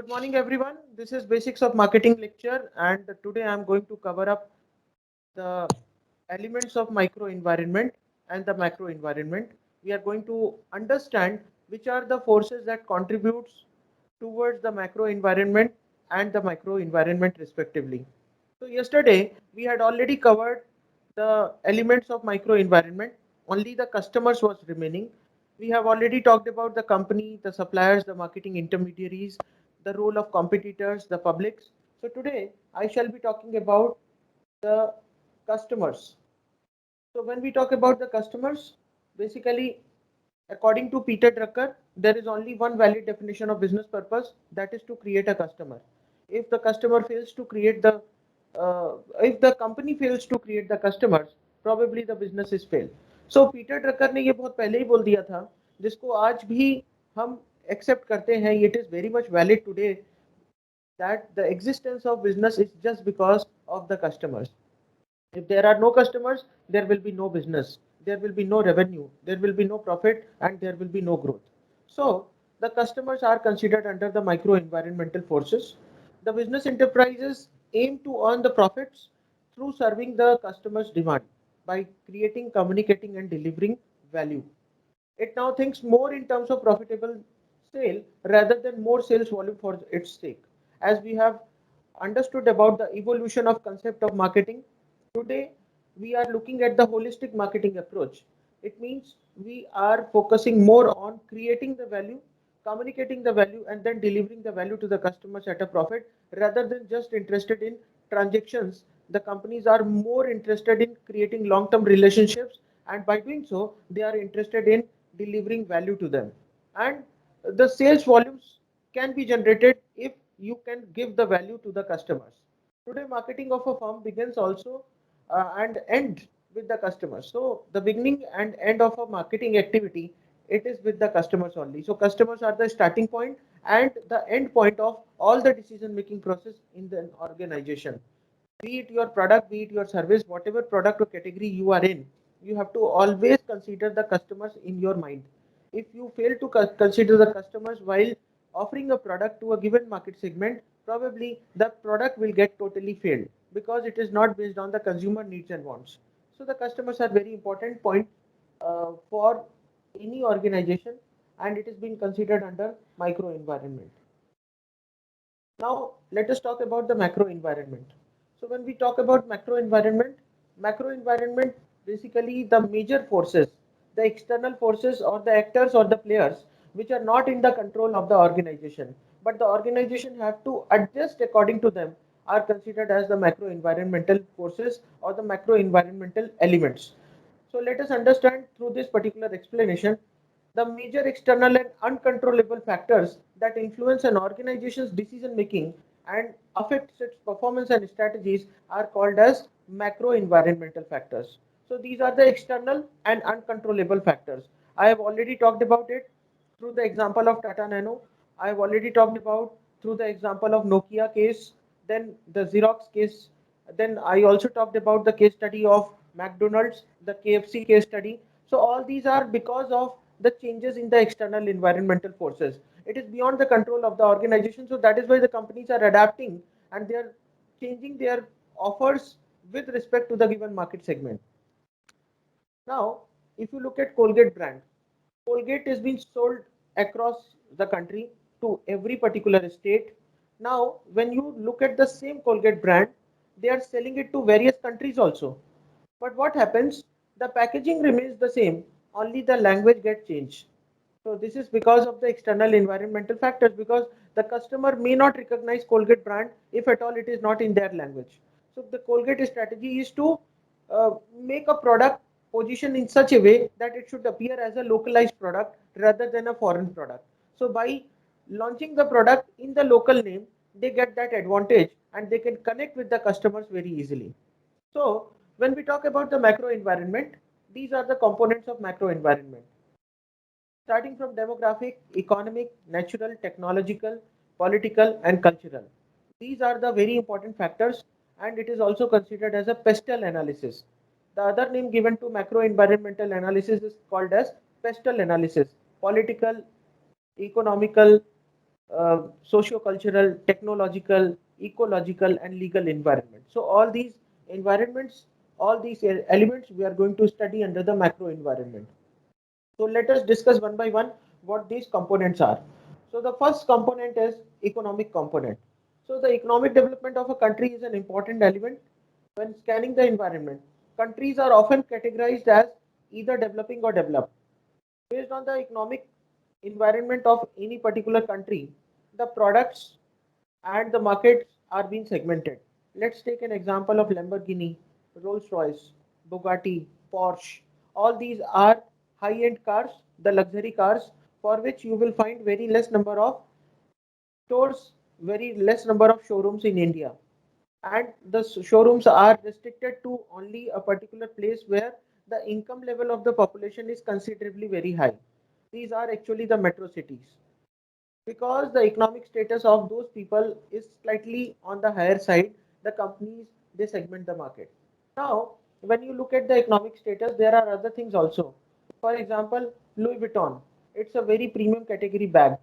Good morning, everyone. This is Basics of Marketing lecture, and today I'm going to cover up the elements of micro environment and the macro environment. We are going to understand which are the forces that contributes towards the macro environment and the micro environment respectively. So yesterday we had already covered the elements of micro environment. Only the customers was remaining. We have already talked about the company, the suppliers, the marketing intermediaries, the role of competitors, the publics. So today I shall be talking about the customers. So when we talk about the customers, basically, according to Peter Drucker, there is only one valid definition of business purpose, that is to create a customer. If the customer fails to create the, if the company fails to create the customers, probably the business is failed. So Peter Drucker ने ये बहुत पहले ही बोल दिया था, जिसको आज भी हम एक्सेप्ट करते हैं. It is very much valid today that the existence of business is just because of the customers. If there are no customers, there will be no business, there will be no revenue, there will be no profit, and there will be no growth. So, the customers are considered under the micro environmental forces. The business enterprises aim to earn the profits through serving the customer's demand by creating, communicating, and delivering value. It now thinks more in terms of profitable sale rather than more sales volume for its sake. As we have understood about the evolution of concept of marketing, today we are looking at the holistic marketing approach. It means we are focusing more on creating the value, communicating the value, and then delivering the value to the customers at a profit rather than just interested in transactions. The companies are more interested in creating long-term relationships, and by doing so, they are interested in delivering value to them. And the sales volumes can be generated if you can give the value to the customers. Today, marketing of a firm begins also and end with the customers. So the beginning and end of a marketing activity, it is with the customers only. So customers are the starting point and the end point of all the decision making process in the organization. Be it your product, be it your service, whatever product or category you are in, you have to always consider the customers in your mind. If you fail to consider the customers while offering a product to a given market segment, probably the product will get totally failed because it is not based on the consumer needs and wants. So the customers are very important point for any organization, and it is being considered under micro environment. Now, let us talk about the macro environment. So when we talk about macro environment, basically the major forces, the external forces or the actors or the players which are not in the control of the organization, but the organization have to adjust according to them, are considered as the macro environmental forces or the macro environmental elements. So let us understand through this particular explanation the major external and uncontrollable factors that influence an organization's decision making and affect its performance and strategies are called as macro environmental factors. So these are the external and uncontrollable factors. I have already talked about it through the example of Tata Nano. I have already talked about through the example of Nokia case, then the Xerox case. Then I also talked about the case study of McDonald's, the KFC case study. So all these are because of the changes in the external environmental forces. It is beyond the control of the organization. So that is why the companies are adapting and they are changing their offers with respect to the given market segment. Now, if you look at Colgate brand, Colgate is being sold across the country to every particular state. Now, when you look at the same Colgate brand, they are selling it to various countries also. But what happens? The packaging remains the same, only the language gets changed. So this is because of the external environmental factors, because the customer may not recognize Colgate brand if at all it is not in their language. So the Colgate strategy is to make a product position in such a way that it should appear as a localized product rather than a foreign product. So by launching the product in the local name, they get that advantage and they can connect with the customers very easily. So when we talk about the macro environment, these are the components of macro environment. Starting from demographic, economic, natural, technological, political, and cultural. These are the very important factors, and it is also considered as a pestle analysis. The other name given to macro environmental analysis is called as pestle analysis. Political, economical, socio-cultural, technological, ecological, and legal environment. So all these environments, all these elements we are going to study under the macro environment. So let us discuss one by one what these components are. So the first component is economic component. So the economic development of a country is an important element when scanning the environment. Countries are often categorized as either developing or developed. Based on the economic environment of any particular country, the products and the markets are being segmented. Let's take an example of Lamborghini, Rolls-Royce, Bugatti, Porsche. All these are high-end cars, the luxury cars, for which you will find very less number of stores, very less number of showrooms in India. And the showrooms are restricted to only a particular place where the income level of the population is considerably very high. These are actually the metro cities because the economic status of those people is slightly on the higher side. The companies, they segment the market. Now when you look at the economic status, there are other things also. For example, Louis Vuitton, it's a very premium category bag.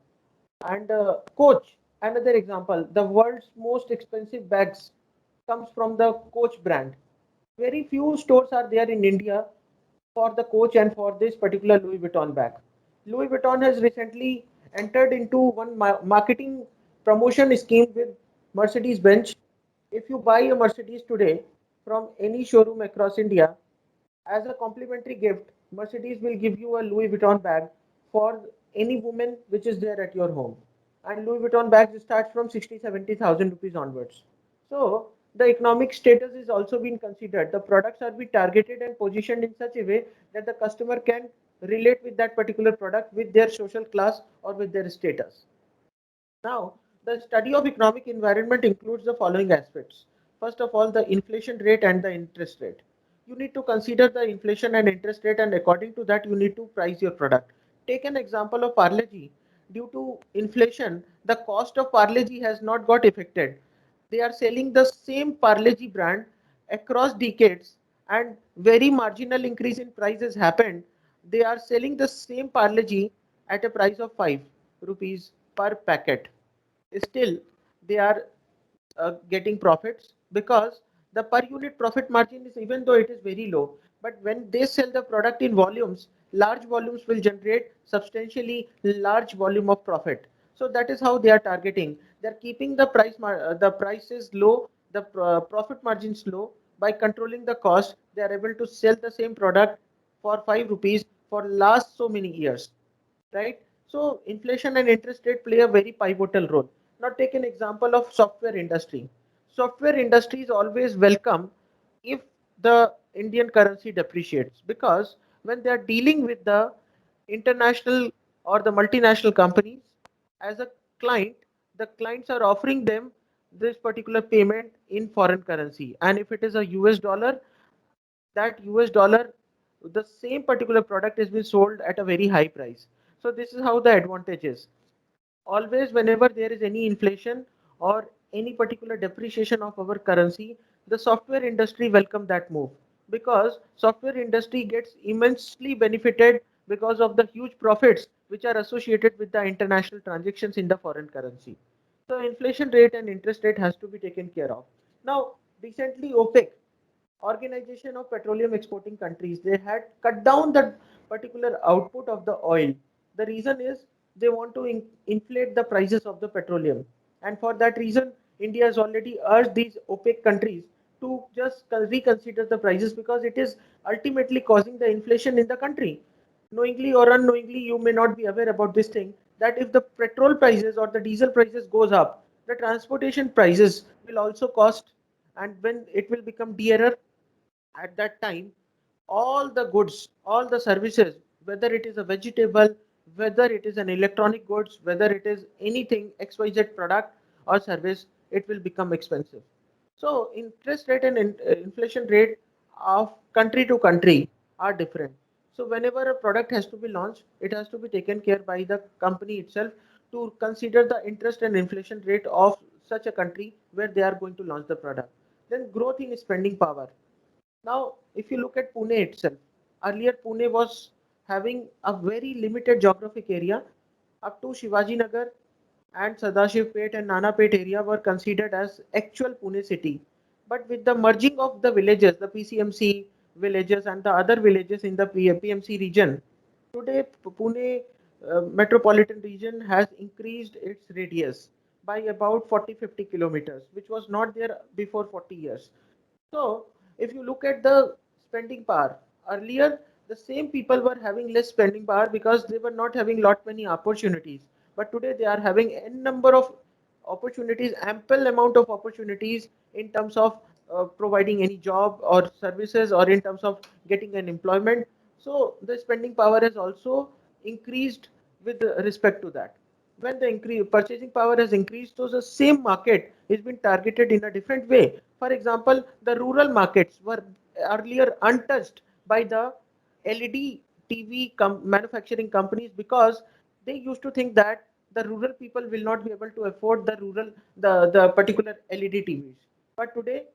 And Coach, another example, the world's most expensive bags comes from the Coach brand. Very few stores are there in India for the Coach and for this particular Louis Vuitton bag. Louis Vuitton has recently entered into one marketing promotion scheme with Mercedes Benz. If you buy a Mercedes today from any showroom across India, as a complimentary gift, Mercedes will give you a Louis Vuitton bag for any woman which is there at your home. And Louis Vuitton bags start from 60, 70,000 rupees onwards. So the economic status is also being considered. The products are being targeted and positioned in such a way that the customer can relate with that particular product with their social class or with their status. Now, the study of economic environment includes the following aspects. First of all, the inflation rate and the interest rate. You need to consider the inflation and interest rate, and according to that, you need to price your product. Take an example of Parle-G. Due to inflation, the cost of Parle-G has not got affected. They are selling the same Parle-G brand across decades, and very marginal increase in prices happened. They are selling the same Parle-G at a price of 5 rupees per packet. Still they are getting profits because the per unit profit margin is, even though it is very low, but when they sell the product in volumes, large volumes will generate substantially large volume of profit. So that is how they are targeting. They're keeping the the prices low, the profit margins low. By controlling the cost, they are able to sell the same product for 5 rupees for last so many years, right? So inflation and interest rate play a very pivotal role. Now take an example of software industry. Software industry is always welcome if the Indian currency depreciates, because when they are dealing with the international or the multinational companies as a client, the clients are offering them this particular payment in foreign currency. And if it is a US dollar, that US dollar, the same particular product is being sold at a very high price. So this is how the advantage is. Always whenever there is any inflation or any particular depreciation of our currency, the software industry welcome that move, because software industry gets immensely benefited because of the huge profits which are associated with the international transactions in the foreign currency. So inflation rate and interest rate has to be taken care of. Now recently OPEC, Organization of Petroleum Exporting Countries, they had cut down the particular output of the oil. The reason is they want to inflate the prices of the petroleum. And for that reason, India has already urged these OPEC countries to just reconsider the prices, because it is ultimately causing the inflation in the country. Knowingly or unknowingly, you may not be aware about this thing, that if the petrol prices or the diesel prices goes up, the transportation prices will also cost, and when it will become dearer, at that time all the goods, all the services, whether it is a vegetable, whether it is an electronic goods, whether it is anything XYZ product or service, it will become expensive. So interest rate and inflation rate of country to country are different. So whenever a product has to be launched, it has to be taken care by the company itself to consider the interest and inflation rate of such a country where they are going to launch the product. Then growth in spending power. Now, if you look at Pune itself, earlier Pune was having a very limited geographic area up to Shivaji Nagar and Sadashivpet and Nanapet area were considered as actual Pune city. But with the merging of the villages, the PCMC villages and the other villages in the PMC region, today Pune metropolitan region has increased its radius by about 40-50 kilometers, which was not there before 40 years. So, if you look at the spending power, earlier the same people were having less spending power because they were not having lot many opportunities. But today they are having n number of opportunities, ample amount of opportunities in terms of providing any job or services or in terms of getting an employment. So the spending power has also increased with respect to that. When the purchasing power has increased, so the same market is being targeted in a different way. For example, the rural markets were earlier untouched by the LED TV manufacturing companies because they used to think that the rural people will not be able to afford the particular LED TVs. But today,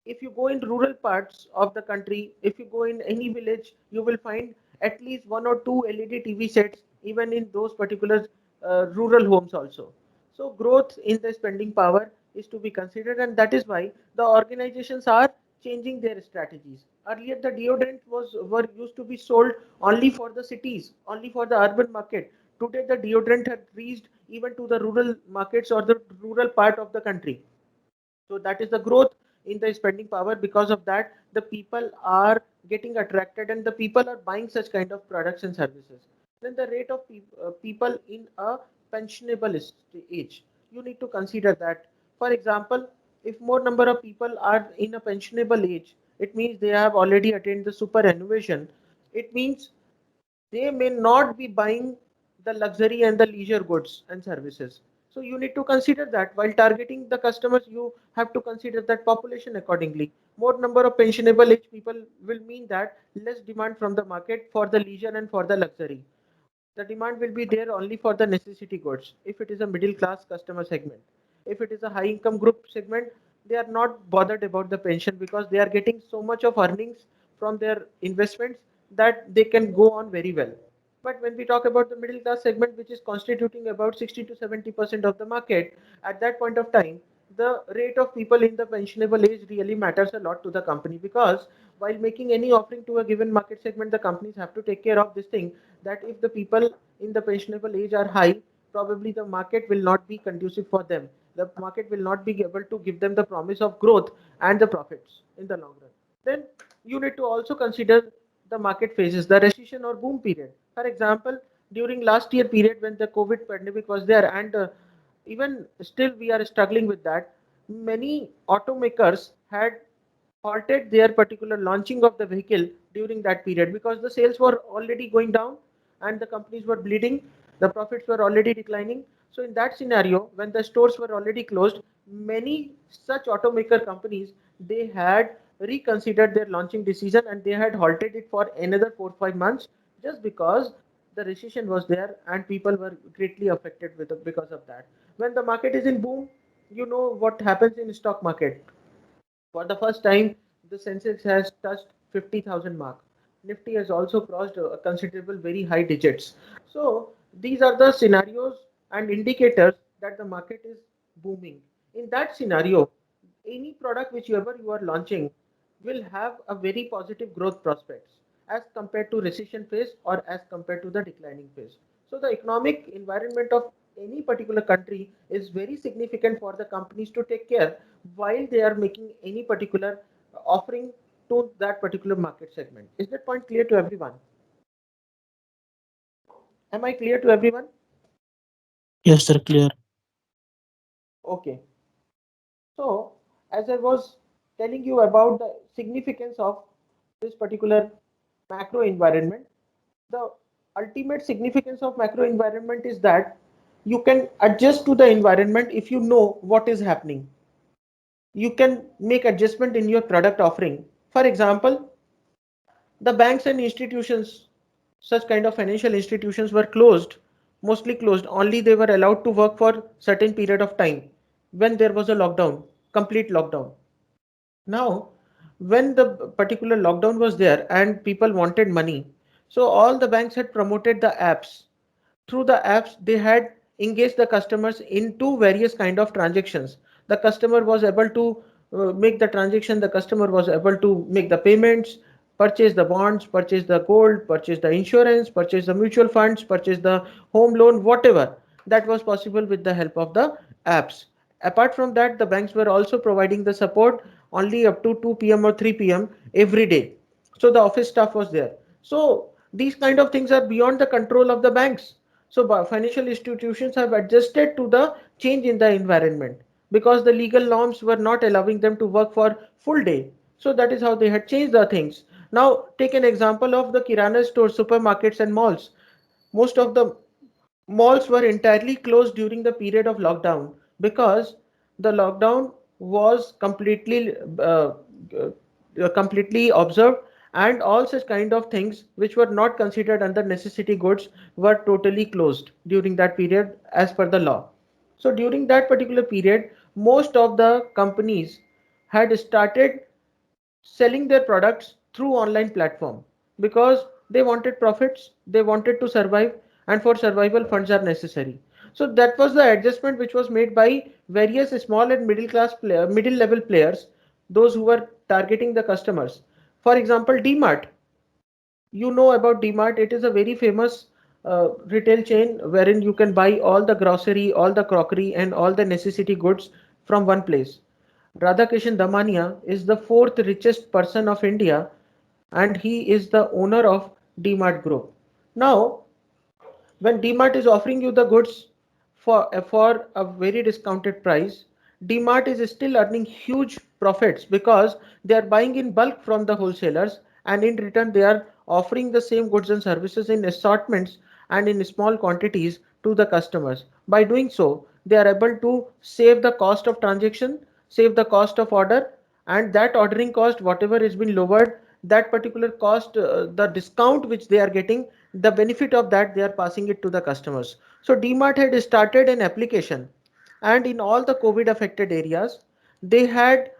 if you go in rural parts of the country, if you go in any village, you will find at least one or two LED TV sets, even in those particular rural homes also. So growth in the spending power is to be considered, and that is why the organizations are changing their strategies. Earlier, the deodorant was were used to be sold only for the cities, only for the urban market. Today, the deodorant had reached even to the rural markets or the rural part of the country. So that is the growth in the spending power. Because of that, the people are getting attracted and the people are buying such kind of products and services. Then the rate of people in a pensionable age, you need to consider that. For example, if more number of people are in a pensionable age, it means they have already attained the superannuation. It means they may not be buying the luxury and the leisure goods and services. So you need to consider that while targeting the customers, you have to consider that population accordingly. More number of pensionable age people will mean that less demand from the market for the leisure and for the luxury. The demand will be there only for the necessity goods if it is a middle class customer segment. If it is a high income group segment, they are not bothered about the pension because they are getting so much of earnings from their investments that they can go on very well. But when we talk about the middle class segment, which is constituting about 60 to 70% of the market, at that point of time, the rate of people in the pensionable age really matters a lot to the company, because while making any offering to a given market segment, the companies have to take care of this thing, that if the people in the pensionable age are high, probably the market will not be conducive for them. The market will not be able to give them the promise of growth and the profits in the long run. Then you need to also consider the market phases, the recession or boom period. For example, during last year period when the COVID pandemic was there, and even still we are struggling with that, many automakers had halted their particular launching of the vehicle during that period because the sales were already going down and the companies were bleeding, the profits were already declining. So in that scenario, when the stores were already closed, many such automaker companies, they had reconsidered their launching decision and they had halted it for another 4 5 months, just because the recession was there and people were greatly affected with it because of that. When the market is in boom, you know what happens in stock market. For the first time, the Sensex has touched 50,000 mark. Nifty has also crossed a considerable very high digits. So these are the scenarios and indicators that the market is booming. In that scenario, any product whichever you are launching will have a very positive growth prospects as compared to recession phase or as compared to the declining phase. So the economic environment of any particular country is very significant for the companies to take care while they are making any particular offering to that particular market segment. Is that point clear to everyone? Am I clear to everyone? Yes, sir, clear. Okay. So, as I was telling you about the significance of this particular macro environment, the ultimate significance of macro environment is that you can adjust to the environment if you know what is happening. You can make adjustment in your product offering. For example, the banks and institutions, such kind of financial institutions were closed, mostly closed. Only they were allowed to work for certain period of time when there was a lockdown, complete lockdown. Now, when the particular lockdown was there and people wanted money, so all the banks had promoted the apps. Through the apps, they had engage the customers into various kind of transactions. The customer was able to make the transaction, the customer was able to make the payments, purchase the bonds, purchase the gold, purchase the insurance, purchase the mutual funds, purchase the home loan, whatever. That was possible with the help of the apps. Apart from that, the banks were also providing the support only up to 2 p.m. or 3 p.m. every day. So the office staff was there. So these kind of things are beyond the control of the banks. So financial institutions have adjusted to the change in the environment because the legal norms were not allowing them to work for full day. So that is how they had changed the things. Now take an example of the kirana stores, supermarkets and malls. Most of the malls were entirely closed during the period of lockdown because the lockdown was completely observed, and all such kind of things which were not considered under necessity goods were totally closed during that period as per the law. So during that particular period, most of the companies had started selling their products through online platform because they wanted profits, they wanted to survive, and for survival funds are necessary. So that was the adjustment which was made by various small and middle level players, those who were targeting the customers. For example, DMart. You know about DMart. It is a very famous retail chain wherein you can buy all the grocery, all the crockery, and all the necessity goods from one place. Radhakishan Damania is the fourth richest person of India, and he is the owner of DMart Group. Now, when DMart is offering you the goods for a very discounted price, DMart is still earning huge profits because they are buying in bulk from the wholesalers, and in return they are offering the same goods and services in assortments and in small quantities to the customers. By doing so, they are able to save the cost of transaction, save the cost of order, and that ordering cost, whatever has been lowered, that particular cost, the discount which they are getting, the benefit of that they are passing it to the customers. So DMart had started an application, and in all the COVID affected areas they had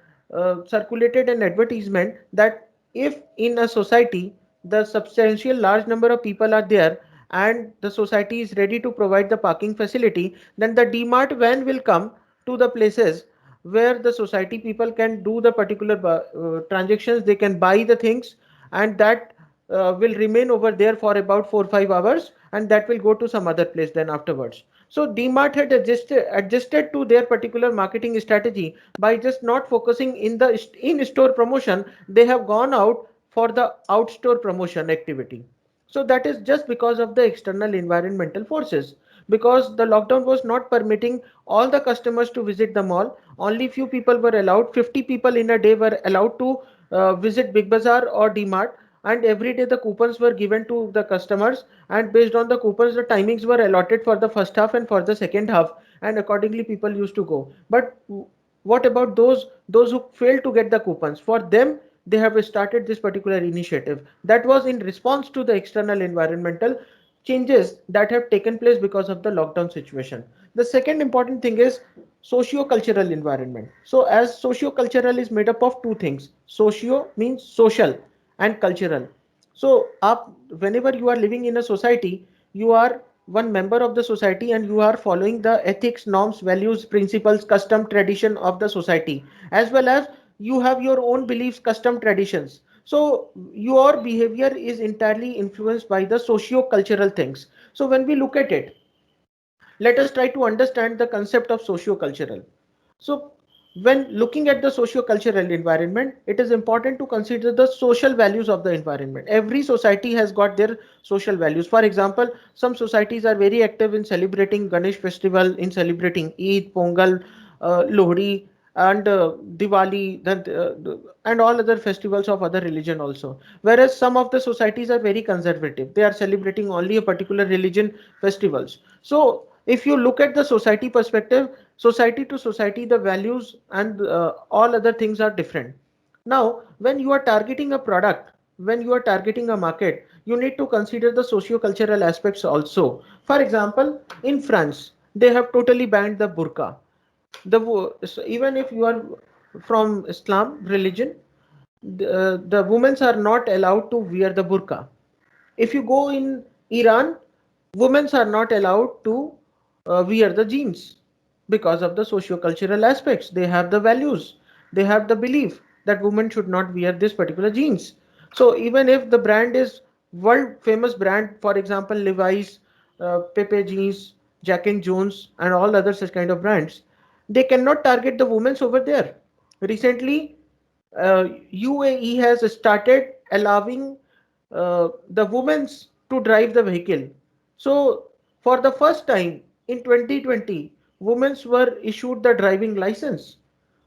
circulated an advertisement that if in a society the substantial large number of people are there and the society is ready to provide the parking facility, then the DMart van will come to the places where the society people can do the particular transactions, they can buy the things, and that will remain over there for about 4 5 hours, and that will go to some other place then afterwards. So DMart had adjusted to their particular marketing strategy by just not focusing in the in-store promotion. They have gone out for the out-store promotion activity. So that is just because of the external environmental forces. Because the lockdown was not permitting all the customers to visit the mall, only few people were allowed. 50 people in a day were allowed to visit Big Bazaar or DMart, and every day the coupons were given to the customers, and based on the coupons the timings were allotted for the first half and for the second half, and accordingly people used to go. But what about those who failed to get the coupons? For them, they have started this particular initiative that was in response to the external environmental changes that have taken place because of the lockdown situation. The second important thing is socio-cultural environment. So as socio-cultural is made up of two things. Socio means social and cultural. So whenever you are living in a society, you are one member of the society and you are following the ethics, norms, values, principles, custom, tradition of the society, as well as you have your own beliefs, custom, traditions. So your behavior is entirely influenced by the socio-cultural things. So when we look at it, let us try to understand the concept of socio-cultural. So when looking at the socio-cultural environment, it is important to consider the social values of the environment. Every society has got their social values. For example, some societies are very active in celebrating Ganesh festival, in celebrating Eid, Pongal, Lohri, and Diwali, and all other festivals of other religion also. Whereas some of the societies are very conservative. They are celebrating only a particular religion festivals. So if you look at the society perspective, society to society, the values and all other things are different. Now when you are targeting a product, when you are targeting a market, you need to consider the socio-cultural aspects also. For example, in France they have totally banned the burqa. So even if you are from Islam religion, the women are not allowed to wear the burqa. If you go in Iran, women are not allowed to wear the jeans because of the socio-cultural aspects. They have the values, they have the belief that women should not wear this particular jeans. So even if the brand is world famous brand, for example Levi's, Pepe jeans, Jack and Jones, and all other such kind of brands, they cannot target the women over there. Recently, UAE has started allowing the women to drive the vehicle. So for the first time in 2020, women were issued the driving license.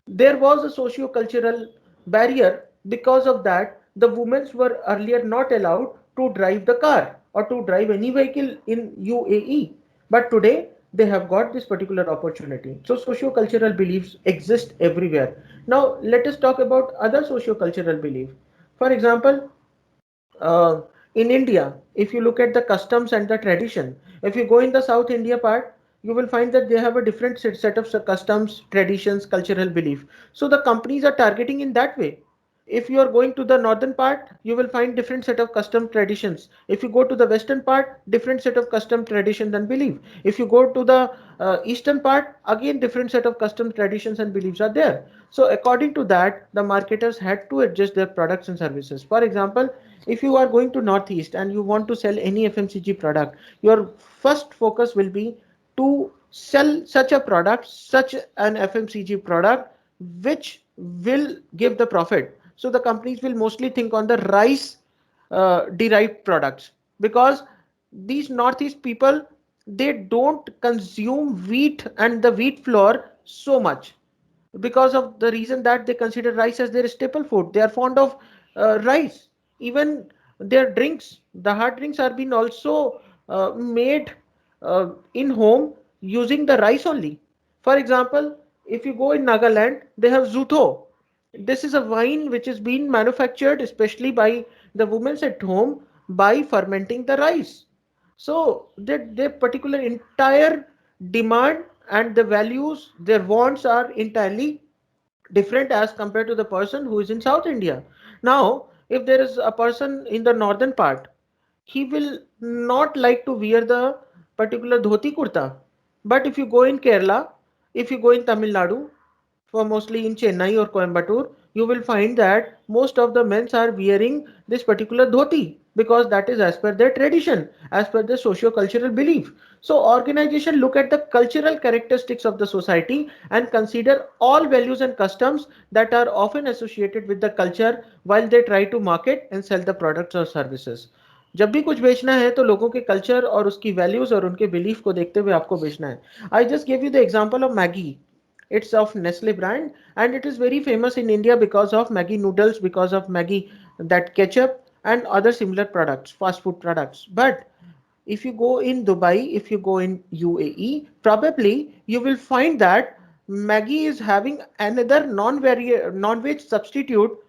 There was a socio-cultural barrier. Because of that, the women were earlier not allowed to drive the car or to drive any vehicle in UAE. But today they have got this particular opportunity. So socio-cultural beliefs exist everywhere. Now let us talk about other socio-cultural belief. For example, uh, in India, if you look at the customs and the tradition, if you go in the South India part, you will find that they have a different set of customs, traditions, cultural belief. So the companies are targeting in that way. If you are going to the northern part, you will find different set of custom traditions. If you go to the western part, different set of custom traditions and belief. If you go to the eastern part, again different set of custom traditions and beliefs are there. So according to that, the marketers had to adjust their products and services. For example, if you are going to northeast and you want to sell any FMCG product, your first focus will be to sell such a product, such an FMCG product, which will give the profit. So the companies will mostly think on the rice derived products, because these northeast people, they don't consume wheat and the wheat flour so much, because of the reason that they consider rice as their staple food. They are fond of rice. Even their drinks, the hard drinks, are being also made in home using the rice only. For example, if you go in Nagaland, they have Zutho. This is a wine which is being manufactured especially by the women at home by fermenting the rice. So their particular entire demand and the values, their wants are entirely different as compared to the person who is in South India. Now, if there is a person in the northern part, he will not like to wear the particular dhoti kurta. But if you go in Kerala, if you go in Tamil Nadu, for mostly in Chennai or Coimbatore, you will find that most of the men are wearing this particular dhoti, because that is as per their tradition, as per their socio-cultural belief. So organization look at the cultural characteristics of the society and consider all values and customs that are often associated with the culture while they try to market and sell the products or services. जब भी कुछ बेचना है तो लोगों के culture और उसकी वैल्यूज और उनके बिलीफ को देखते हुए आपको बेचना है. I just give you the example of Maggi. It's of Nestle brand and it is very famous in India because of Maggi noodles, because of Maggi that ketchup and other similar products, fast food products. But if you go in Dubai, if you go in UAE, probably you will find that Maggi is having another non-veg substitute,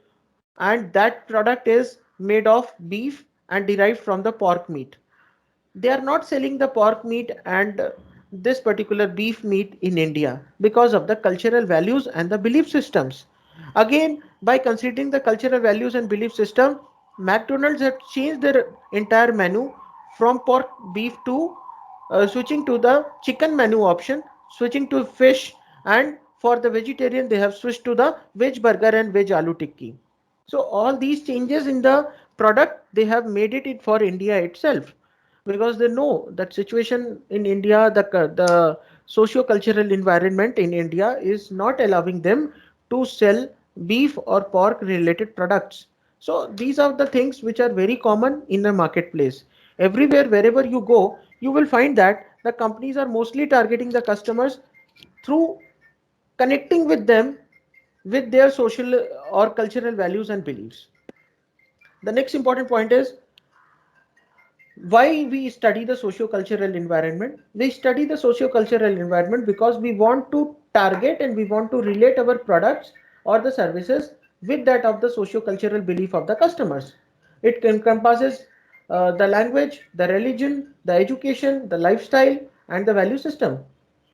and that product is made of beef and derived from the pork meat. They are not selling the pork meat and this particular beef meat in India because of the cultural values and the belief systems. Again, by considering the cultural values and belief system, McDonald's have changed their entire menu from pork beef to switching to the chicken menu option, switching to fish, and for the vegetarian they have switched to the veg burger and veg aloo tikki. So all these changes in the product, they have made it for India itself, because they know that situation in India, the socio-cultural environment in India is not allowing them to sell beef or pork related products. So these are the things which are very common in the marketplace. Everywhere, wherever you go, you will find that the companies are mostly targeting the customers through connecting with them with their social or cultural values and beliefs. The next important point is why we study the socio-cultural environment. We study the socio-cultural environment because we want to target and we want to relate our products or the services with that of the socio-cultural belief of the customers. It encompasses the language, the religion, the education, the lifestyle, and the value system.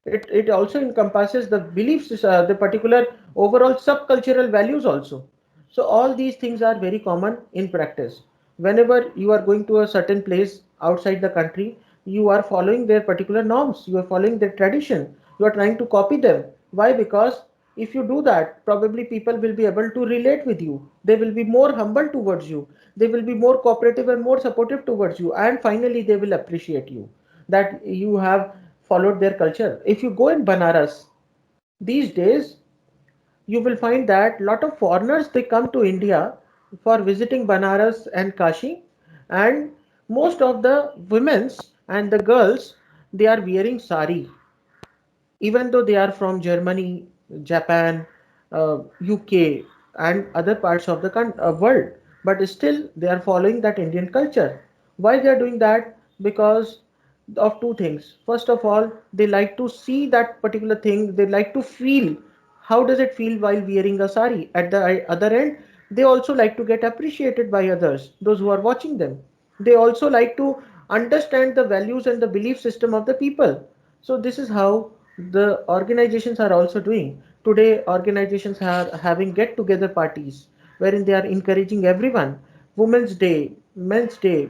It also encompasses the beliefs, the particular overall subcultural values also. So all these things are very common in practice. Whenever you are going to a certain place outside the country, you are following their particular norms, you are following their tradition, you are trying to copy them. Why? Because if you do that, probably people will be able to relate with you, they will be more humble towards you, they will be more cooperative and more supportive towards you, and finally they will appreciate you that you have followed their culture. If you go in Banaras these days, you will find that lot of foreigners they come to India for visiting Banaras and Kashi, and most of the women's and the girls they are wearing sari, even though they are from Germany, Japan, UK, and other parts of the world, but still they are following that Indian culture. Why they are doing that? Because of two things. First of all, they like to see that particular thing. They like to feel how does it feel while wearing a sari. At the other end, they also like to get appreciated by others, those who are watching them. They also like to understand the values and the belief system of the people. So this is how the organizations are also doing. Today, organizations are having get together parties wherein they are encouraging everyone. Women's Day, Men's Day,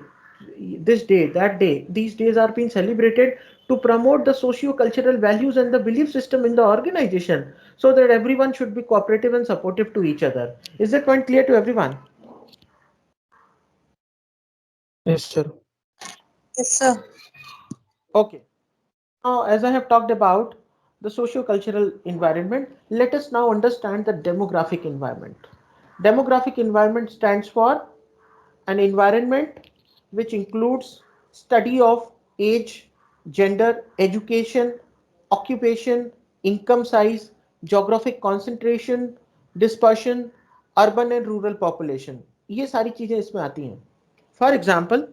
this day, that day. These days are being celebrated to promote the socio-cultural values and the belief system in the organization so that everyone should be cooperative and supportive to each other. Is that point clear to everyone? Yes, sir. Yes, sir. Okay. Now, as I have talked about the socio-cultural environment, let us now understand the demographic environment. Demographic environment stands for an environment which includes study of age, gender, education, occupation, income size, geographic concentration, dispersion, urban and rural population. ये सारी चीजें इसमें आती हैं. For example,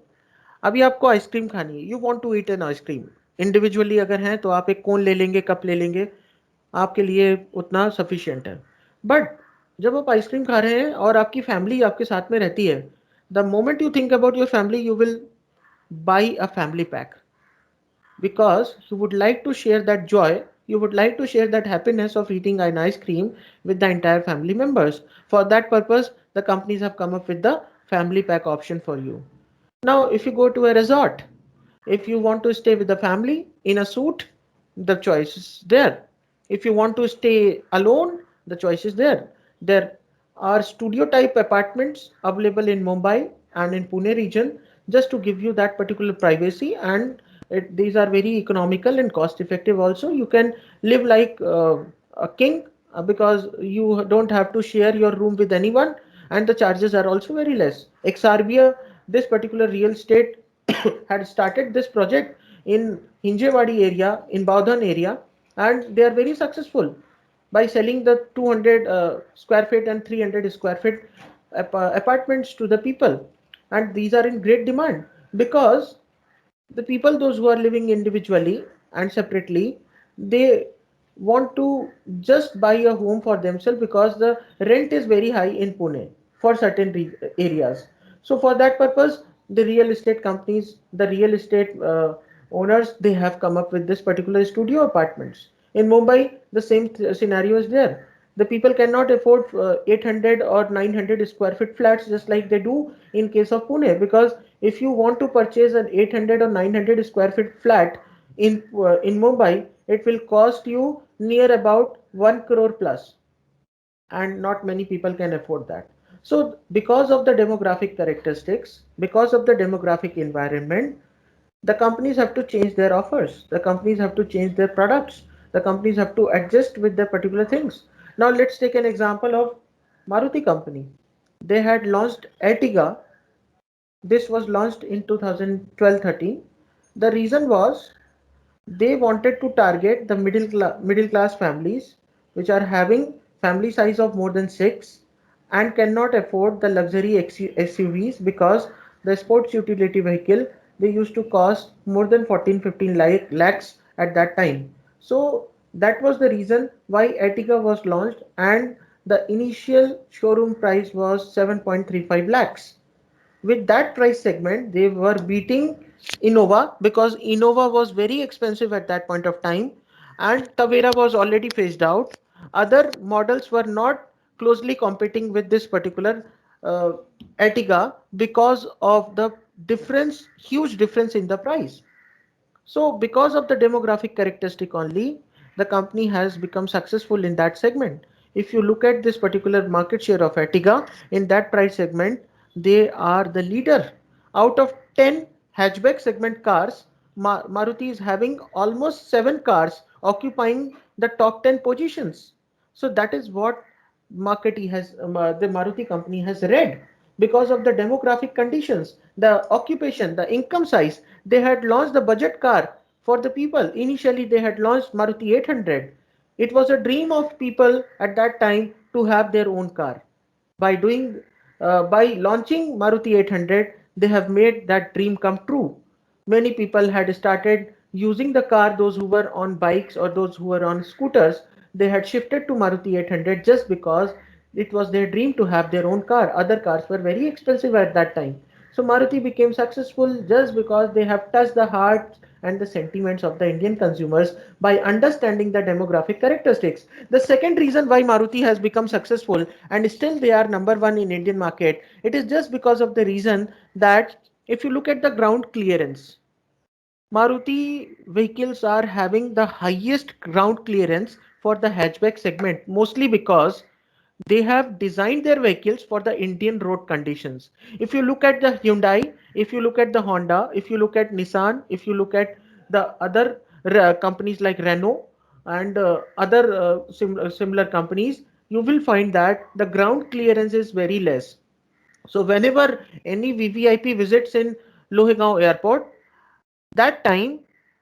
अभी आपको ice cream खानी है, you want to eat an ice cream. Individually अगर हैं तो आप एक कोन ले लेंगे, कप ले लेंगे, आपके लिए उतना सफिशियंट है. बट जब आप आइसक्रीम खा रहे हैं और आपकी फैमिली आपके साथ में रहती है, the moment you think about your family you will buy a family pack because you would like to share that joy, you would like to share that happiness of eating an ice cream with the entire family members. For that purpose, the companies have come up with the family pack option for you. Now, if you go to a resort, if you want to stay with the family in a suite, the choice is there. If you want to stay alone, the choice is there. There are studio type apartments available in Mumbai and in Pune region just to give you that particular privacy, and these are very economical and cost effective also. You can live like a king because you don't have to share your room with anyone, and the charges are also very less. Exarbia, this particular real estate had started this project in Hinjewadi area, in Baudhan area, and they are very successful by selling the 200 square feet and 300 square feet apartments to the people. And these are in great demand because the people, those who are living individually and separately, they want to just buy a home for themselves because the rent is very high in Pune for certain areas. So for that purpose, the real estate companies, the real estate owners, they have come up with this particular studio apartments. In Mumbai, the same scenario is there. The people cannot afford 800 or 900 square feet flats just like they do in case of Pune, because if you want to purchase an 800 or 900 square feet flat in Mumbai, it will cost you near about 1 crore plus, and not many people can afford that. So because of the demographic characteristics, because of the demographic environment, the companies have to change their offers, the companies have to change their products, the companies have to adjust with their particular things. Now let's take an example of Maruti company. They had launched Ertiga. This was launched in 2012-13. The reason was they wanted to target the middle class families which are having family size of more than 6 and cannot afford the luxury SUVs, because the sports utility vehicle, they used to cost more than 14-15 lakhs at that time. So that was the reason why Ertiga was launched, and the initial showroom price was 7.35 lakhs. With that price segment, they were beating Innova because Innova was very expensive at that point of time, and Tavera was already phased out. Other models were not closely competing with this particular uh, Ertiga because of the difference, huge difference in the price. So because of the demographic characteristic only, the company has become successful in that segment. If you look at this particular market share of Ertiga in that price segment, they are the leader. Out of 10 hatchback segment cars, Maruti is having almost 7 cars occupying the top 10 positions. So that is what the Maruti company has read because of the demographic conditions, the occupation, the income size. They had launched the budget car for the people. Initially, they had launched Maruti 800. It was a dream of people at that time to have their own car. By launching Maruti 800, they have made that dream come true. Many people had started using the car, those who were on bikes or those who were on scooters, they had shifted to Maruti 800 just because it was their dream to have their own car. Other cars were very expensive at that time. So Maruti became successful just because they have touched the hearts and the sentiments of the Indian consumers by understanding the demographic characteristics. The second reason why Maruti has become successful and still they are number one in Indian market, it is just because of the reason that if you look at the ground clearance, Maruti vehicles are having the highest ground clearance for the hatchback segment, mostly because they have designed their vehicles for the Indian road conditions. If you look at the Hyundai, if you look at the Honda, if you look at Nissan, if you look at the other companies like Renault and other similar companies, you will find that the ground clearance is very less. So whenever any VVIP visits in Lohegaon airport, that time,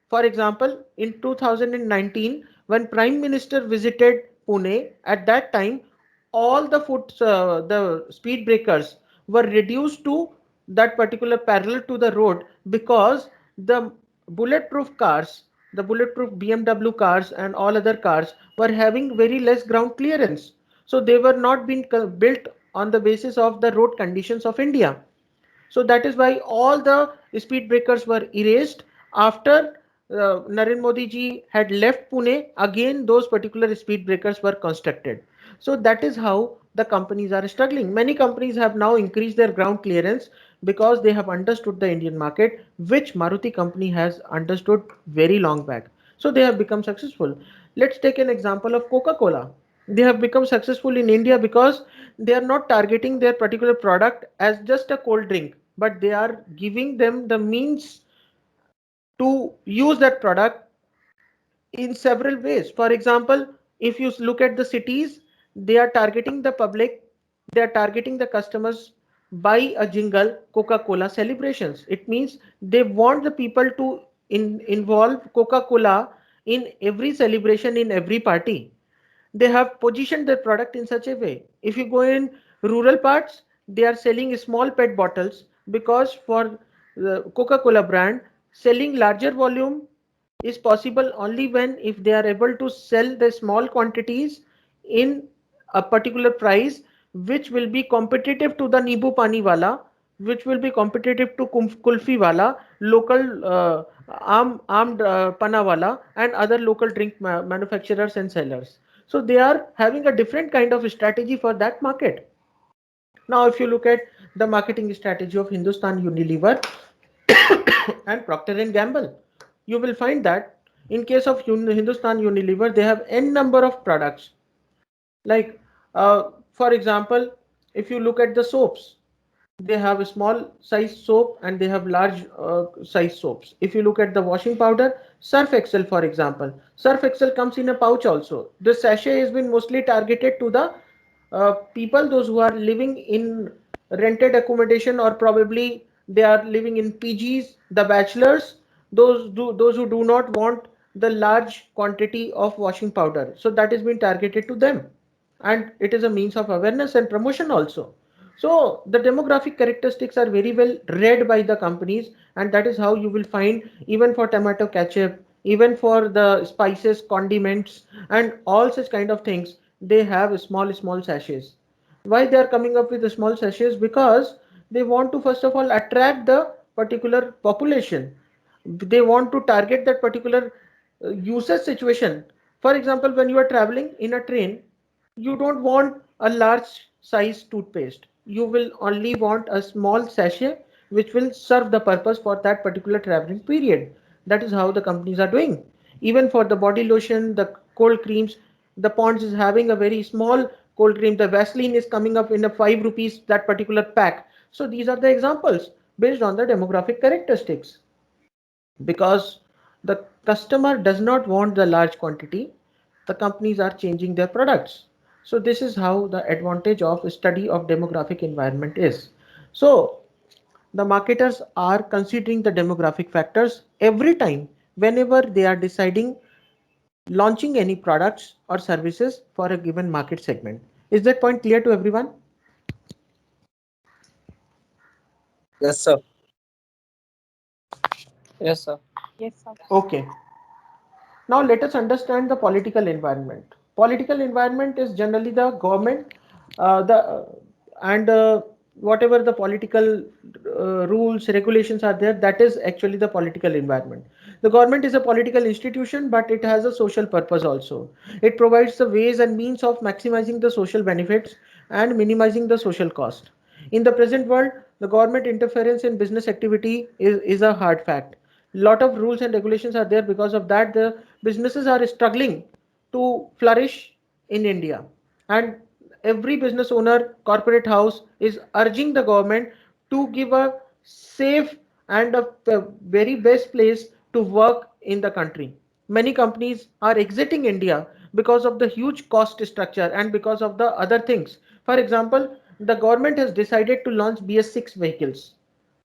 for example, in 2019, when Prime Minister visited Pune, at that time, all the speed breakers were reduced to that particular parallel to the road because the bulletproof cars, the bulletproof BMW cars and all other cars were having very less ground clearance. So they were not being built on the basis of the road conditions of India. So that is why all the speed breakers were erased after Narendra Modi ji had left Pune. Again, those particular speed breakers were constructed. So that is how the companies are struggling. Many companies have now increased their ground clearance because they have understood the Indian market, which Maruti company has understood very long back. So they have become successful. Let's take an example of Coca-Cola. They have become successful in India because they are not targeting their particular product as just a cold drink, but they are giving them the means to use that product in several ways. For example, if you look at the cities, they are targeting the public, they are targeting the customers by a jingle Coca-Cola celebrations. It means they want the people to involve Coca-Cola in every celebration, in every party. They have positioned their product in such a way. If you go in rural parts, they are selling small PET bottles because for the Coca-Cola brand, selling larger volume is possible only when if they are able to sell the small quantities in a particular price which will be competitive to the Nibu Pani wala, which will be competitive to Kulfi wala, local armed Pana wala and other local drink manufacturers and sellers. So they are having a different kind of strategy for that market. Now, if you look at the marketing strategy of Hindustan Unilever and Procter and Gamble, you will find that in case of Hindustan Unilever, they have n number of products. Like, for example, if you look at the soaps, they have a small size soap and they have large size soaps. If you look at the washing powder, Surf Excel, for example, Surf Excel comes in a pouch also. The sachet has been mostly targeted to the people, those who are living in rented accommodation or probably they are living in PGs, the bachelors, those who do not want the large quantity of washing powder. So that has been targeted to them, and it is a means of awareness and promotion also. So the demographic characteristics are very well read by the companies, and that is how you will find even for tomato ketchup, even for the spices, condiments, and all such kind of things, they have small sachets. Why they are coming up with the small sachets? Because they want to first of all attract the particular population. They want to target that particular usage situation. For example, when you are traveling in a train, you don't want a large size toothpaste. You will only want a small sachet which will serve the purpose for that particular traveling period. That is how the companies are doing. Even for the body lotion, the cold creams, the Ponds is having a very small cold cream. The Vaseline is coming up in a 5 rupees, that particular pack. So these are the examples based on the demographic characteristics. Because the customer does not want the large quantity, the companies are changing their products. So this is how the advantage of study of demographic environment is. So the marketers are considering the demographic factors every time whenever they are deciding launching any products or services for a given market segment. Is that point clear to everyone? Yes, sir. Yes, sir. Yes, sir. Okay. Now let us understand the political environment. Political environment is generally the government, the and whatever the political rules, regulations are there. That is actually the political environment. The government is a political institution, but it has a social purpose also. It provides the ways and means of maximizing the social benefits and minimizing the social cost. In the present world, the government interference in business activity is a hard fact. Lot of rules and regulations are there. Because of that, the businesses are struggling to flourish in India. And every business owner, corporate house is urging the government to give a safe and a very best place to work in the country. Many companies are exiting India because of the huge cost structure and because of the other things. For example, the government has decided to launch BS6 vehicles.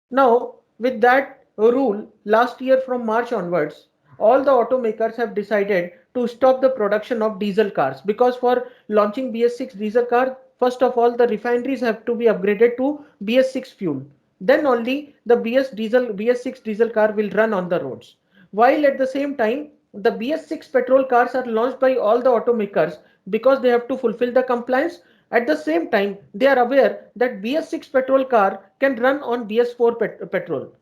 Now, with that rule, last year from March onwards, all the automakers have decided to stop the production of diesel cars, because for launching BS6 diesel car, first of all, the refineries have to be upgraded to BS6 fuel. Then only the BS6 diesel car will run on the roads. While at the same time, the BS6 petrol cars are launched by all the automakers because they have to fulfill the compliance. At the same time, they are aware that BS6 petrol car can run on BS4 petrol.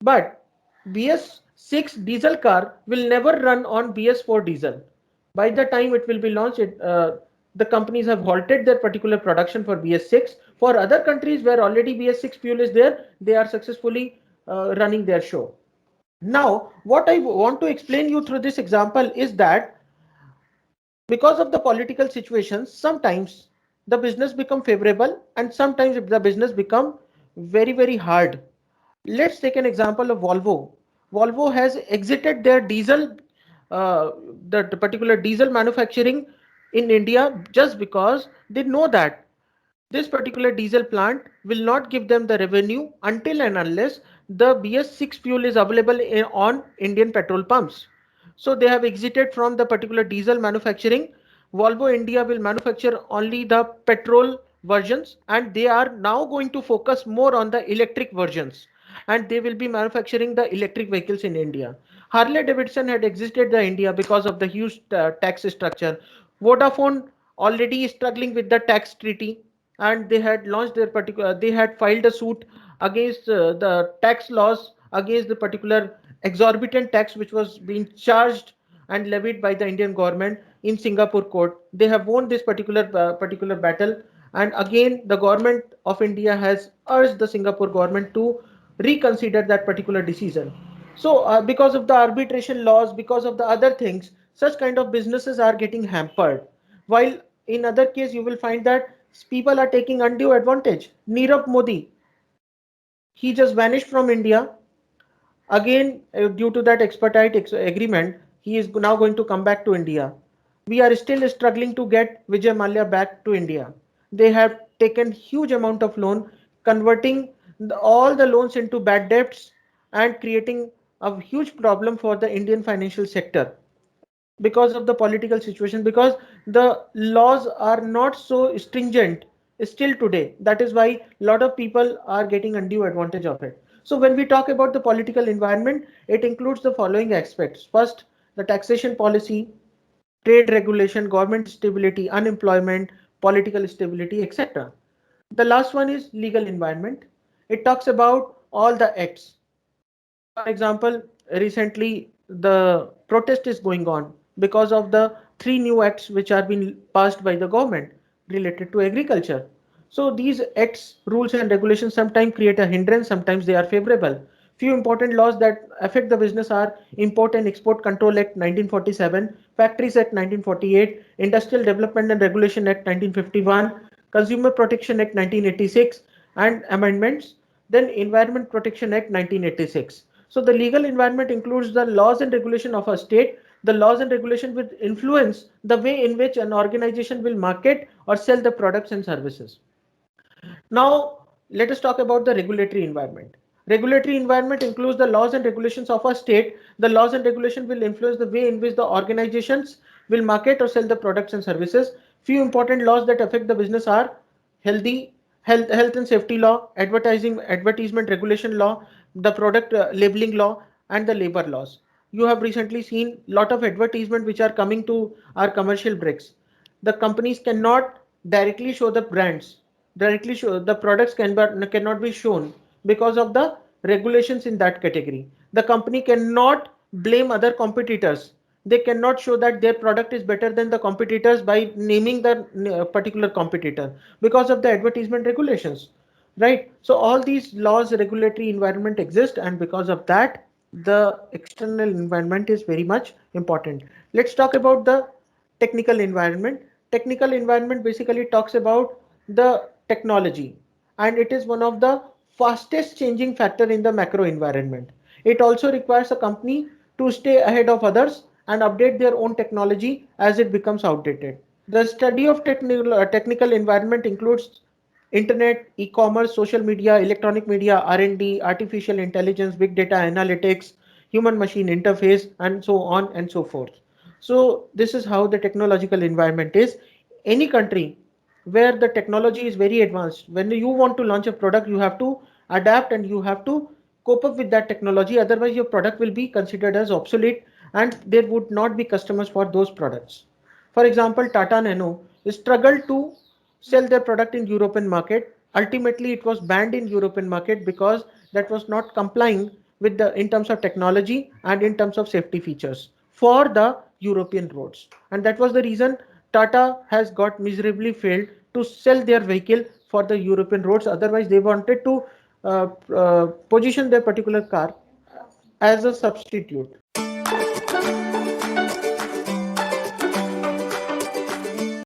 But BS6 diesel car will never run on BS4 diesel. By the time it will be launched, the companies have halted their particular production for BS6. For other countries where already BS6 fuel is there, they are successfully running their show. Now, what I want to explain you through this example is that because of the political situations, sometimes the business become favorable and sometimes the business become very hard. Let's take an example of Volvo. Volvo has exited their diesel, uh, the particular diesel manufacturing in India, just because they know that this particular diesel plant will not give them the revenue until and unless the BS6 fuel is available on Indian petrol pumps. So they have exited from the particular diesel manufacturing. Volvo India will manufacture only the petrol versions, and they are now going to focus more on the electric versions, and they will be manufacturing the electric vehicles in India. Harley Davidson had exited the India because of the huge tax structure. Vodafone already is struggling with the tax treaty, and they had launched their particular, they had filed a suit against the tax laws, against the particular exorbitant tax which was being charged and levied by the Indian government in Singapore court. They have won this particular battle, and again the government of India has urged the Singapore government to reconsider that particular decision. So because of the arbitration laws, because of the other things, such kind of businesses are getting hampered. While in other case, you will find that people are taking undue advantage. Nirav Modi, he just vanished from India. Again, due to that expedite agreement, he is now going to come back to India. We are still struggling to get Vijay Mallya back to India. They have taken huge amount of loan, converting all the loans into bad debts and creating a huge problem for the Indian financial sector because of the political situation, because the laws are not so stringent still today. That is why a lot of people are getting undue advantage of it. So when we talk about the political environment, it includes the following aspects. First, the taxation policy, trade regulation, government stability, unemployment, political stability, etc. The last one is legal environment. It talks about all the acts. For example, recently the protest is going on because of the three new acts which are being passed by the government related to agriculture. So these acts, rules and regulations sometimes create a hindrance, sometimes they are favorable. Few important laws that affect the business are Import and Export Control Act 1947, Factories Act 1948, Industrial Development and Regulation Act 1951, Consumer Protection Act 1986, and amendments. Then Environment Protection Act 1986. So the legal environment includes the laws and regulation of a state. The laws and regulation will influence the way in which an organization will market or sell the products and services. Now, let us talk about the regulatory environment. Regulatory environment includes the laws and regulations of a state. The laws and regulation will influence the way in which the organizations will market or sell the products and services. Few important laws that affect the business are health and safety law, advertisement regulation law, the product labeling law, and the labor laws. You have recently seen lot of advertisement which are coming to our commercial breaks. The companies cannot directly show the brands, directly show the products cannot be shown because of the regulations in that category. The company cannot blame other competitors. They cannot show that their product is better than the competitors by naming the particular competitor because of the advertisement regulations, right? So all these laws, regulatory environment exist, and because of that the external environment is very much important. Let's talk about the technical environment. Technical environment basically talks about the technology, and it is one of the fastest changing factor in the macro environment. It also requires a company to stay ahead of others and update their own technology as it becomes outdated. The study of technical environment includes internet, e-commerce, social media, electronic media, R&D, artificial intelligence, big data analytics, human machine interface, and so on and so forth. So this is how the technological environment is. Any country where the technology is very advanced, when you want to launch a product, you have to adapt and you have to cope up with that technology. Otherwise, your product will be considered as obsolete and there would not be customers for those products. For example, Tata Nano struggled to sell their product in European market. Ultimately, it was banned in European market because that was not complying with the in terms of technology and in terms of safety features for the European roads. And that was the reason Tata has got miserably failed to sell their vehicle for the European roads. Otherwise, they wanted to position their particular car as a substitute.